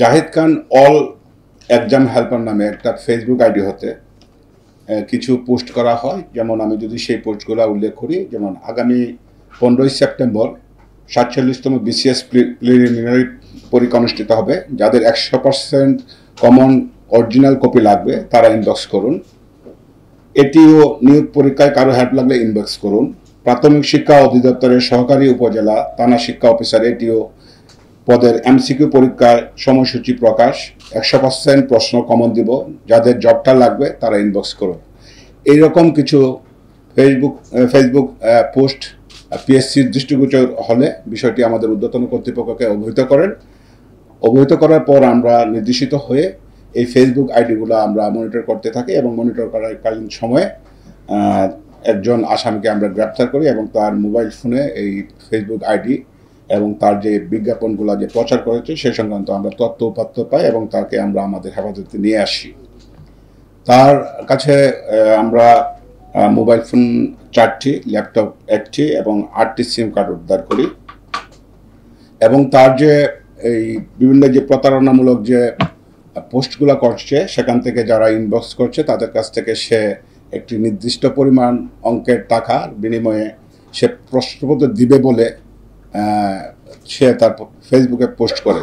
জাহিদ খান all exam helper নামে একটা Facebook ID হতে কিছু পোস্ট করা হয়। যেমন আমি যদি সেই পোস্টগুলো উল্লেখ করি, যেমন আগামী 15ই সেপ্টেম্বর 47তম বিসিএস প্রিলিমিনারি পরীক্ষা অনুষ্ঠিত হবে। যাদের 100% কমন অরিজিনাল কপি লাগবে তারা ইনবক্স করুন। এটিও নিয়োগ পরীক্ষায় কারো হেল্প লাগলে ইনবক্স করুন। প্রাথমিক শিক্ষা অধিদপ্তরের সহকারী উপজেলা থানা শিক্ষা অফিসার এটিও পদের এমসিকিউ পরীক্ষার সময়সূচি প্রকাশ। 100% প্রশ্ন কমন দিব। যাদের জবটা লাগবে তারা ইনবক্স করুন। এইরকম কিছু ফেসবুক পোস্ট পিএসসির দৃষ্টিগোচর হলে বিষয়টি আমাদের ঊর্ধ্বতন কর্তৃপক্ষকে অবহিত করার পর আমরা নির্দেশিত হয়ে এই ফেসবুক আইডিগুলো আমরা মনিটর করতে থাকি এবং মনিটর করাকালীন সময়ে একজন আসামিকে আমরা গ্রেপ্তার করি এবং তার মোবাইল ফোনে এই ফেসবুক আইডি এবং তার যে বিজ্ঞাপনগুলো যে প্রচার করেছে সে সংক্রান্ত আমরা তথ্য উপাত্ত পাই এবং তাকে আমরা আমাদের হেফাজতে নিয়ে আসি। তার কাছে আমরা মোবাইল ফোন 4টি, ল্যাপটপ 1টি এবং 8টি সিম কার্ড উদ্ধার করি এবং তার যে এই বিভিন্ন যে প্রতারণামূলক যে পোস্টগুলো করছে সেখান থেকে যারা ইনবক্স করছে তাদের কাছ থেকে সে একটি নির্দিষ্ট পরিমাণ অঙ্কের টাকার বিনিময়ে সে প্রশ্নপত্র দিবে বলে সে তার ফেসবুকে পোস্ট করে।